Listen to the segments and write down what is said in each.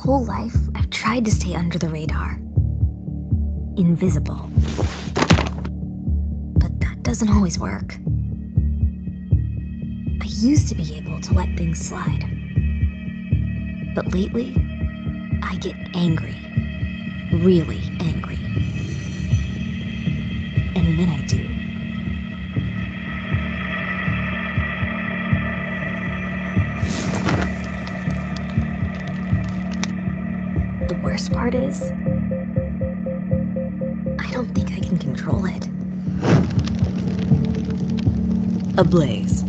whole life, I've tried to stay under the radar. Invisible. But that doesn't always work. I used to be able to let things slide. But lately, I get angry. Really angry. And then I do. The worst part is, I don't think I can control it. Ablaze.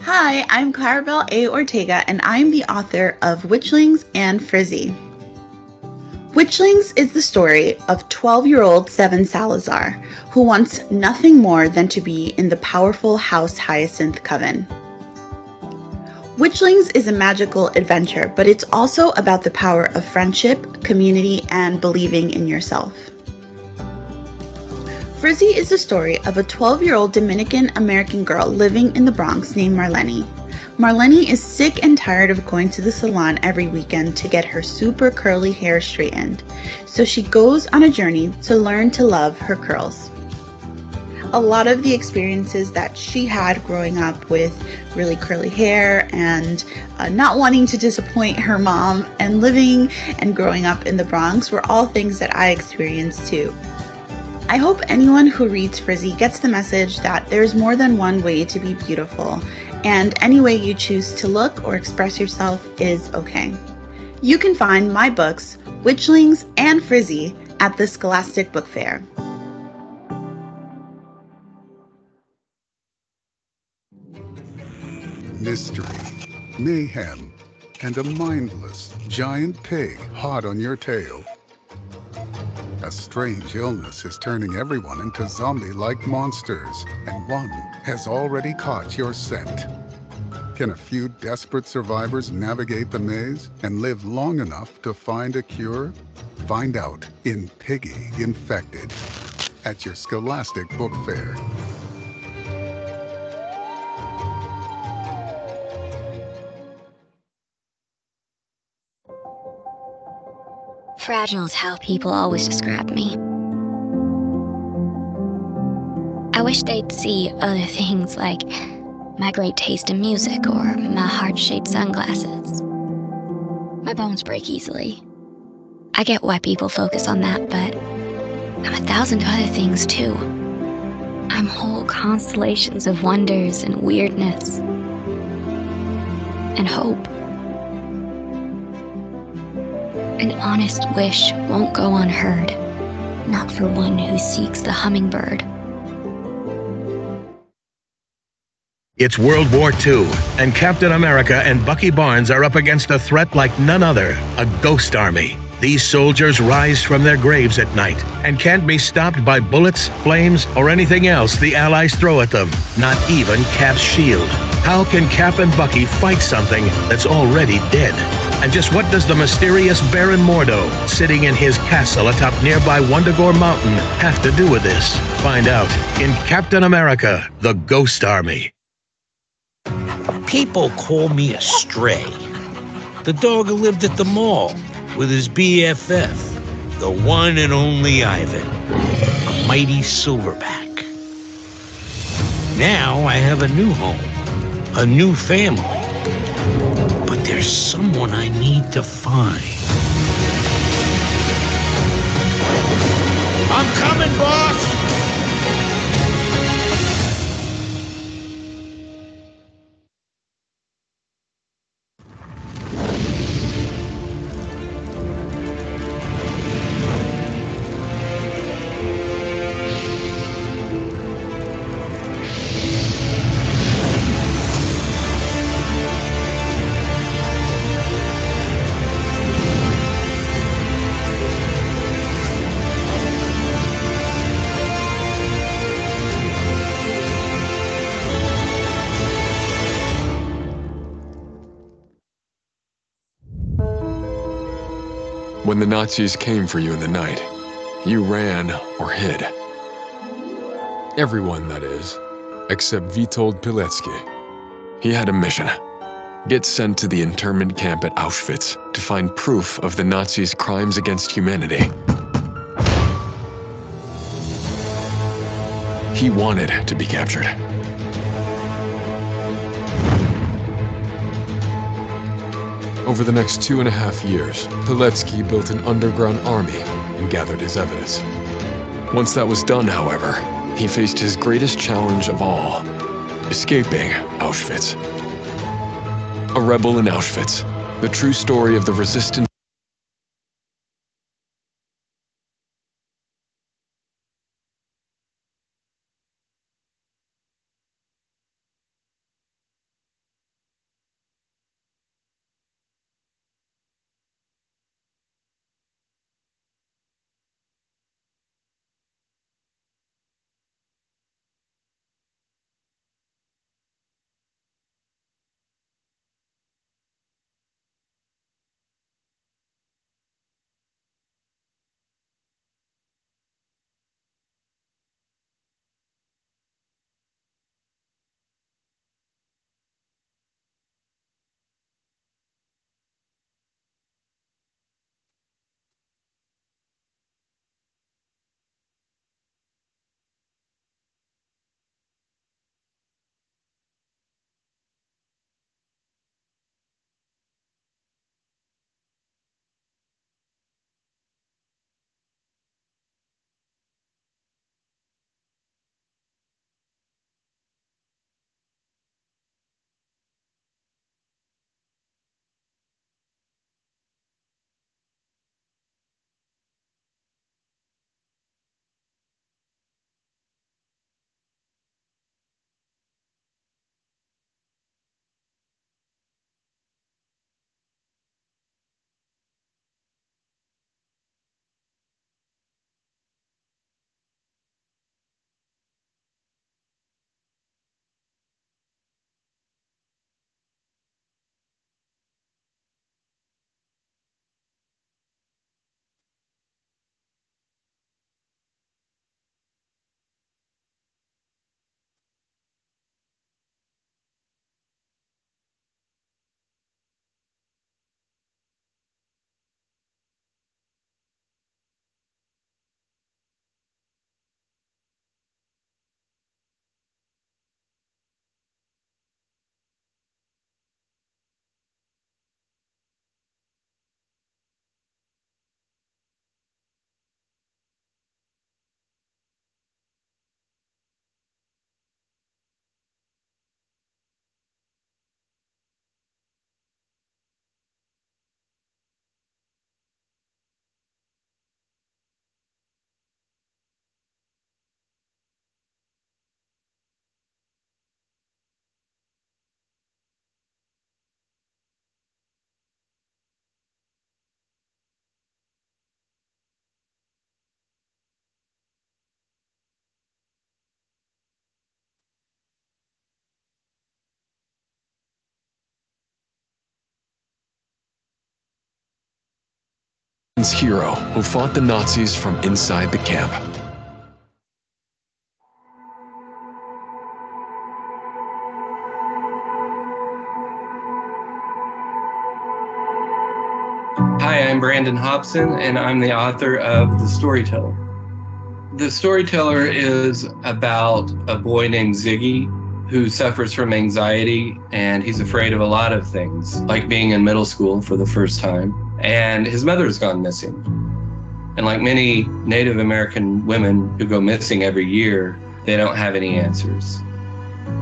Hi, I'm Clarabelle A. Ortega, and I'm the author of Witchlings and Frizzy. Witchlings is the story of 12-year-old Seven Salazar, who wants nothing more than to be in the powerful House Hyacinth Coven. Witchlings is a magical adventure, but it's also about the power of friendship, community, and believing in yourself. Frizzy is the story of a 12-year-old Dominican-American girl living in the Bronx named Marlene. Marlene is sick and tired of going to the salon every weekend to get her super curly hair straightened, so she goes on a journey to learn to love her curls. A lot of the experiences that she had growing up with really curly hair and not wanting to disappoint her mom and living and growing up in the Bronx were all things that I experienced too. I hope anyone who reads Frizzy gets the message that there's more than one way to be beautiful, and any way you choose to look or express yourself is okay. You can find my books, Witchlings and Frizzy, at the Scholastic Book Fair. Mystery, mayhem, and a mindless giant pig hot on your tail. A strange illness is turning everyone into zombie-like monsters, and one has already caught your scent. Can a few desperate survivors navigate the maze and live long enough to find a cure? Find out in Piggy Infected at your Scholastic Book Fair. Fragile is how people always describe me. I wish they'd see other things like my great taste in music or my heart-shaped sunglasses. My bones break easily. I get why people focus on that, but I'm 1,000 other things too. I'm whole constellations of wonders and weirdness and hope. An honest wish won't go unheard, not for one who seeks the hummingbird. It's World War II, and Captain America and Bucky Barnes are up against a threat like none other, a ghost army. These soldiers rise from their graves at night and can't be stopped by bullets, flames, or anything else the Allies throw at them, not even Cap's shield. How can Cap and Bucky fight something that's already dead? And just what does the mysterious Baron Mordo, sitting in his castle atop nearby Wundagore Mountain, have to do with this? Find out in Captain America, The Ghost Army. People call me a stray. The dog who lived at the mall with his BFF, the one and only Ivan, a mighty silverback. Now I have a new home, a new family. But there's someone I need to find. I'm coming, boss! When the Nazis came for you in the night, you ran or hid. Everyone, that is, except Witold Pilecki. He had a mission. Get sent to the internment camp at Auschwitz to find proof of the Nazis' crimes against humanity. He wanted to be captured. Over the next 2.5 years, Pilecki built an underground army and gathered his evidence. Once that was done, however, he faced his greatest challenge of all, escaping Auschwitz. A rebel in Auschwitz, the true story of the resistance. Hero who fought the Nazis from inside the camp. Hi, I'm Brandon Hobson, and I'm the author of The Storyteller. The Storyteller is about a boy named Ziggy who suffers from anxiety, and he's afraid of a lot of things, like being in middle school for the first time. And his mother has gone missing. And like many Native American women who go missing every year, they don't have any answers.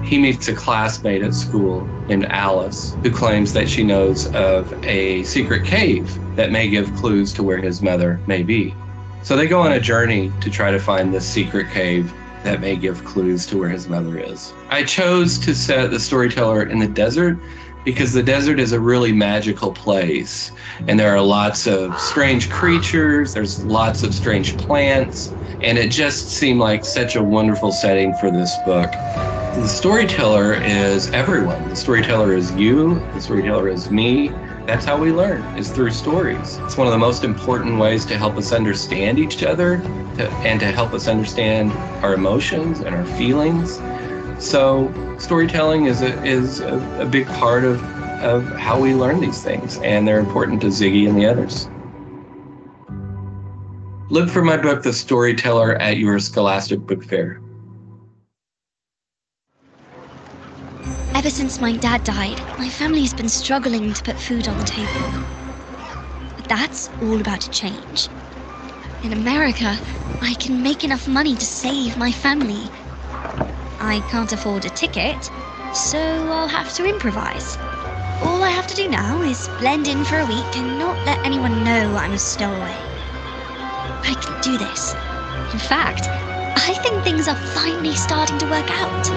He meets a classmate at school named Alice, who claims that she knows of a secret cave that may give clues to where his mother may be. So they go on a journey to try to find this secret cave that may give clues to where his mother is. I chose to set The Storyteller in the desert because the desert is a really magical place, and there are lots of strange creatures, there's lots of strange plants, and it just seemed like such a wonderful setting for this book. The storyteller is everyone. The storyteller is you, the storyteller is me, That's how we learn, is through stories. It's one of the most important ways to help us understand each other and to help us understand our emotions and our feelings. So storytelling is a big part of how we learn these things, and they're important to Ziggy and the others. Look for my book, The Storyteller, at your Scholastic Book Fair. Ever since my dad died, my family's been struggling to put food on the table. But that's all about to change. In America, I can make enough money to save my family. I can't afford a ticket, so I'll have to improvise. All I have to do now is blend in for a week and not let anyone know I'm a stowaway. I can do this. In fact, I think things are finally starting to work out.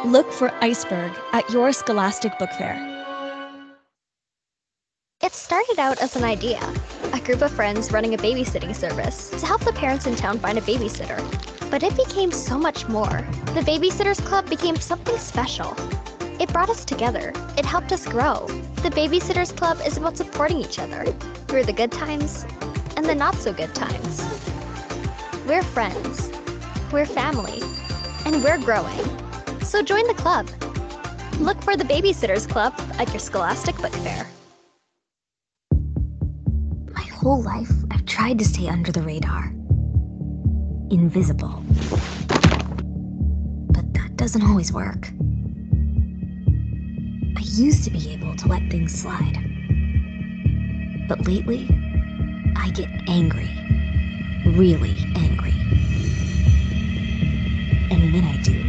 Look for Iceberg at your Scholastic Book Fair. It started out as an idea, a group of friends running a babysitting service to help the parents in town find a babysitter. But it became so much more. The Babysitters Club became something special. It brought us together. It helped us grow. The Babysitters Club is about supporting each other through the good times and the not so good times. We're friends, we're family, and we're growing. So join the club. Look for the Babysitters Club at your Scholastic Book Fair. My whole life, I've tried to stay under the radar. Invisible. But that doesn't always work. I used to be able to let things slide. But lately, I get angry. Really angry. And when I do,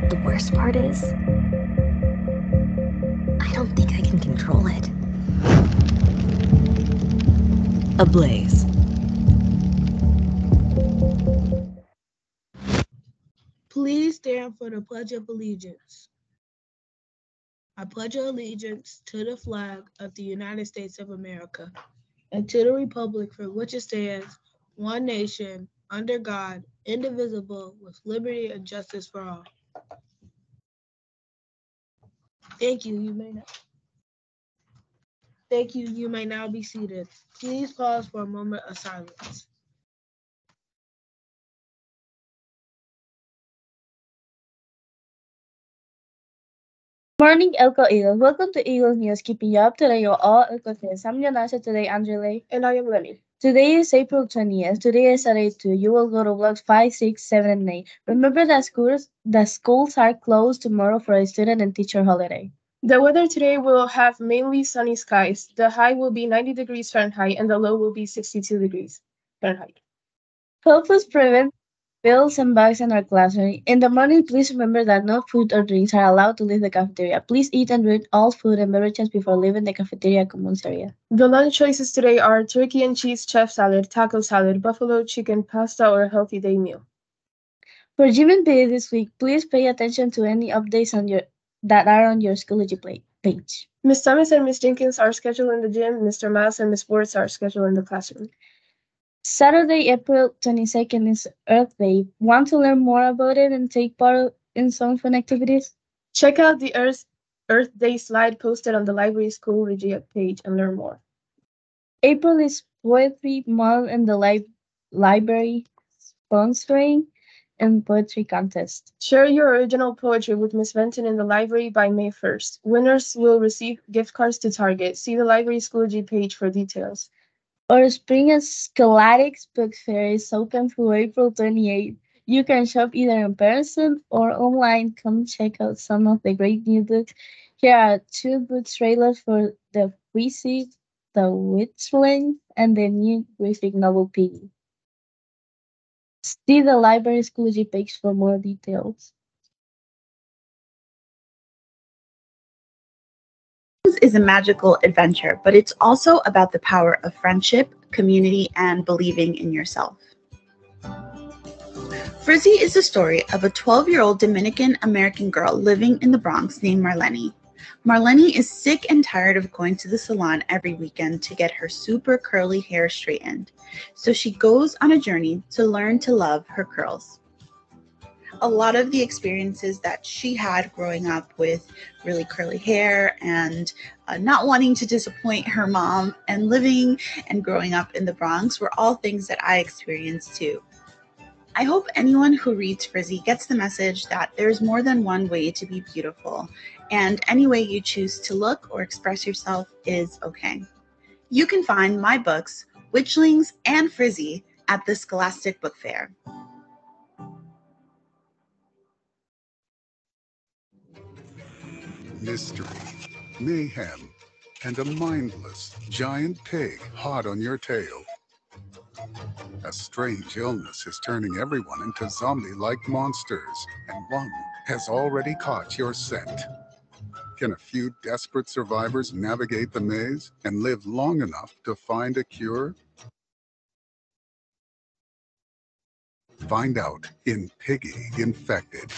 the worst part is, I don't think I can control it. Ablaze. Please stand for the Pledge of Allegiance. I pledge allegiance to the flag of the United States of America and to the republic for which it stands, one nation, under God, indivisible, with liberty and justice for all. Thank you. You may now be seated. Please pause for a moment of silence. Morning, Elko Eagles. Welcome to Eagles News, keeping you up to date with all Elko things. I'm Janasa today, Angele. And I am Lenny. Today is April 20th. Today is Saturday 2. You will go to vlogs 5, 6, 7, and 8. Remember that schools are closed tomorrow for a student and teacher holiday. The weather today will have mainly sunny skies. The high will be 90 degrees Fahrenheit and the low will be 62 degrees Fahrenheit. Help us prevent bills and bugs in our classroom. In the morning, please remember that no food or drinks are allowed to leave the cafeteria. Please eat and drink all food and beverages before leaving the cafeteria commons area. The lunch choices today are turkey and cheese chef salad, taco salad, buffalo chicken, pasta, or a healthy day meal. For gym and PE this week, please pay attention to any updates that are on your Schoology page. Miss Thomas and Miss Jenkins are scheduled in the gym. Mr. Miles and Miss Sports are scheduled in the classroom. Saturday, April 22nd is Earth Day. Want to learn more about it and take part in some fun activities? Check out the Earth Day slide posted on the Library Schoology page and learn more. April is Poetry Month and the library sponsoring and poetry contest. Share your original poetry with Miss Benton in the library by May 1st. Winners will receive gift cards to Target. See the Library Schoology page for details. Our Spring and Scholastic Book Fair is open through April 28th. You can shop either in person or online. Come check out some of the great new books. Here are 2 book trailers for The Freezy, The Witchling, and the new graphic novel Piggy. See the Library Schoology page for more details. Is a magical adventure, but it's also about the power of friendship, community, and believing in yourself. Frizzy is the story of a 12-year-old Dominican American girl living in the Bronx named Marlene. Marlene is sick and tired of going to the salon every weekend to get her super curly hair straightened, so she goes on a journey to learn to love her curls. A lot of the experiences that she had growing up with really curly hair and not wanting to disappoint her mom and living and growing up in the Bronx were all things that I experienced too. I hope anyone who reads Frizzy gets the message that there's more than one way to be beautiful, and any way you choose to look or express yourself is okay. You can find my books, Witchlings and Frizzy, at the Scholastic Book Fair. Mystery, mayhem, and a mindless giant pig hot on your tail. A strange illness is turning everyone into zombie-like monsters, and one has already caught your scent. Can a few desperate survivors navigate the maze and live long enough to find a cure? Find out in Piggy Infected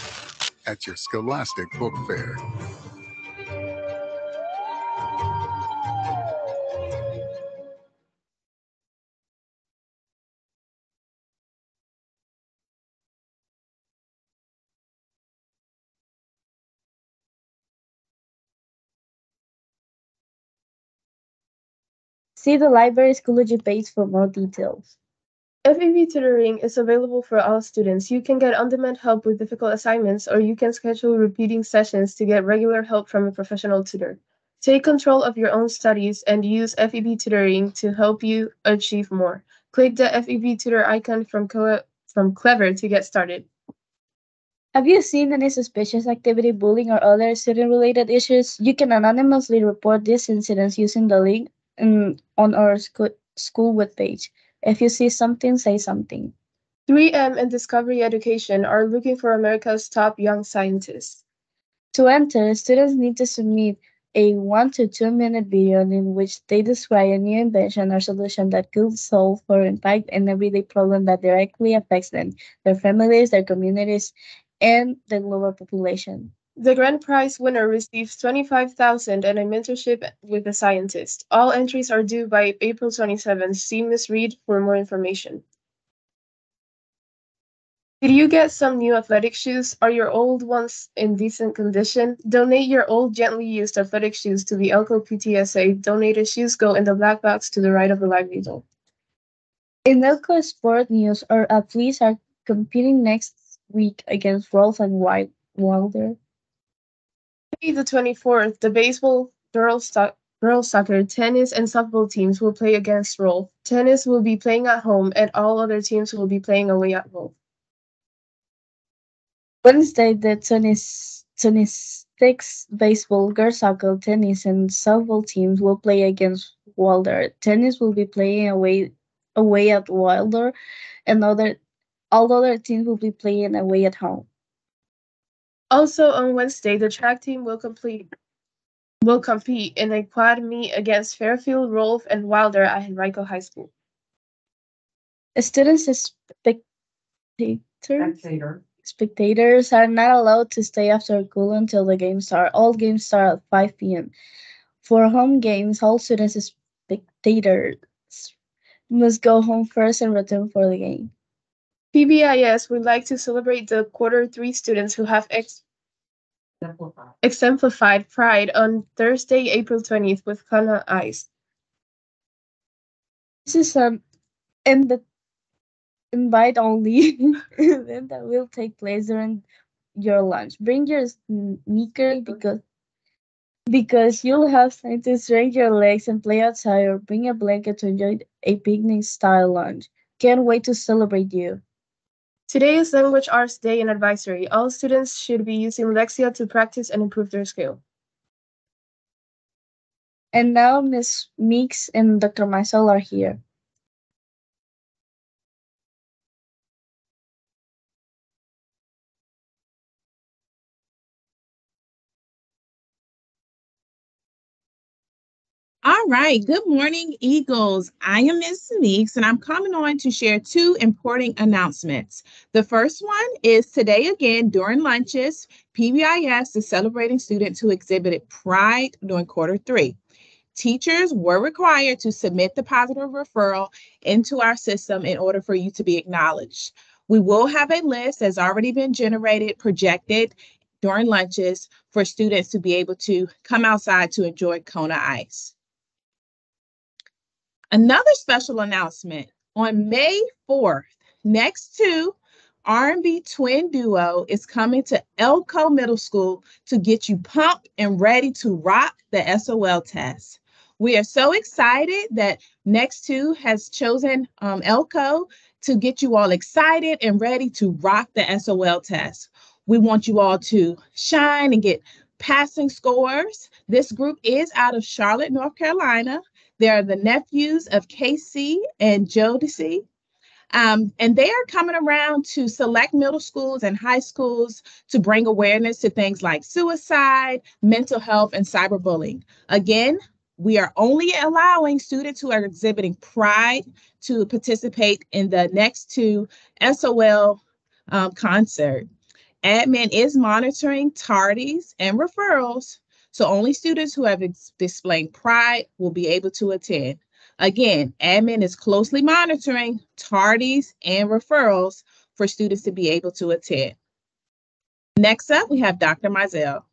at your Scholastic Book Fair. See the library Schoology page for more details. FEV tutoring is available for all students. You can get on-demand help with difficult assignments, or you can schedule repeating sessions to get regular help from a professional tutor. Take control of your own studies and use FEV tutoring to help you achieve more. Click the FEV tutor icon from Clever to get started. Have you seen any suspicious activity, bullying, or other student-related issues? You can anonymously report these incidents using the link on our school webpage. If you see something, say something. 3M and Discovery Education are looking for America's top young scientists. To enter, students need to submit a 1 to 2 minute video in which they describe a new invention or solution that could solve or impact an everyday problem that directly affects them, their families, their communities, and the global population. The grand prize winner receives $25,000 and a mentorship with a scientist. All entries are due by April 27th. See Ms. Reed for more information. Did you get some new athletic shoes? Are your old ones in decent condition? Donate your old gently used athletic shoes to the Elko PTSA. Donated shoes go in the black box to the right of the live needle. In Elko Sport News, our athletes are competing next week against Rolf and Wilder. May the 24th, the baseball, girls soccer, tennis, and softball teams will play against Rolf. Tennis will be playing at home, and all other teams will be playing away at Rolf. Wednesday, the 26th baseball, girls soccer, tennis, and softball teams will play against Wilder. Tennis will be playing away at Wilder, and all other teams will be playing away at home. Also on Wednesday, the track team will compete in a quad meet against Fairfield, Rolf, and Wilder at Henrico High School. Students spectators are not allowed to stay after school until the games start. All games start at 5 p.m. For home games, all students and spectators must go home first and return for the game. PBIS would like to celebrate the quarter 3 students who have exemplified pride on Thursday, April 20th with Kana Ice. This is an invite only event that will take place during your lunch. Bring your sneakers because you'll have time to stretch your legs and play outside, or bring a blanket to enjoy a picnic style lunch. Can't wait to celebrate you. Today is Language Arts Day and Advisory. All students should be using Lexia to practice and improve their skill. And now Miss Meeks and Dr. Maisel are here. All right. Good morning, Eagles. I am Miss Meeks, and I'm coming on to share two important announcements. The first one is today again during lunches, PBIS is celebrating students who exhibited pride during quarter three. Teachers were required to submit the positive referral into our system in order for you to be acknowledged. We will have a list that's already been generated, projected during lunches for students to be able to come outside to enjoy Kona Ice. Another special announcement on May 4th, Next to R&B twin duo is coming to Elko Middle School to get you pumped and ready to rock the SOL test. We are so excited that Next to has chosen Elko to get you all excited and ready to rock the SOL test. We want you all to shine and get passing scores. This group is out of Charlotte, North Carolina. They're the nephews of Casey and Jodeci. And they are coming around to select middle schools and high schools to bring awareness to things like suicide, mental health, and cyberbullying. Again, we are only allowing students who are exhibiting pride to participate in the Next to SOL concert. Admin is monitoring tardies and referrals, so only students who have displayed pride will be able to attend. Again, admin is closely monitoring tardies and referrals for students to be able to attend. Next up, we have Dr. Mizell.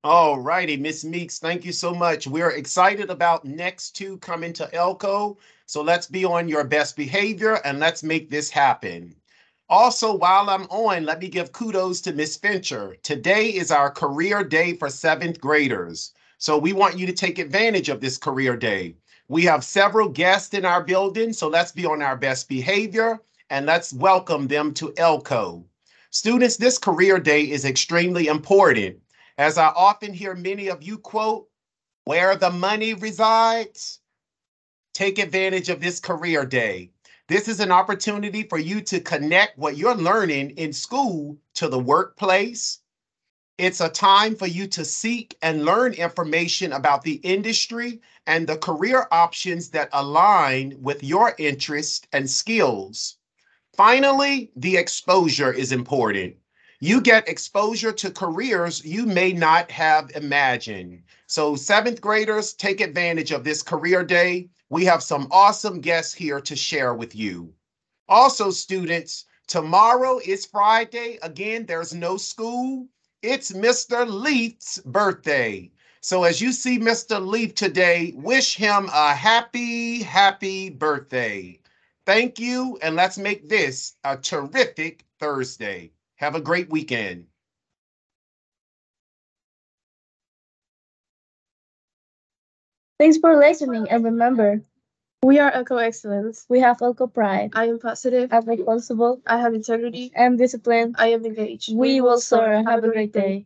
All righty, Miss Meeks, thank you so much. We're excited about Next to coming to Elko. So let's be on your best behavior and let's make this happen. Also, while I'm on, let me give kudos to Miss Fincher. Today is our career day for 7th graders. So we want you to take advantage of this career day. We have several guests in our building, so let's be on our best behavior and let's welcome them to Elko. Students, this career day is extremely important. As I often hear many of you quote, where the money resides, take advantage of this career day. This is an opportunity for you to connect what you're learning in school to the workplace. It's a time for you to seek and learn information about the industry and the career options that align with your interests and skills. Finally, the exposure is important. You get exposure to careers you may not have imagined. So 7th graders, take advantage of this career day. We have some awesome guests here to share with you. Also, students, tomorrow is Friday. Again, there's no school. It's Mr. Leaf's birthday. So as you see Mr. Leaf today, wish him a happy, happy birthday. Thank you, and let's make this a terrific Thursday. Have a great weekend. Thanks for listening, and remember, We are Elko Excellence. we have Elko Pride. I am positive. I'm responsible I have integrity. and discipline. I am engaged. We will soar. Have a great day.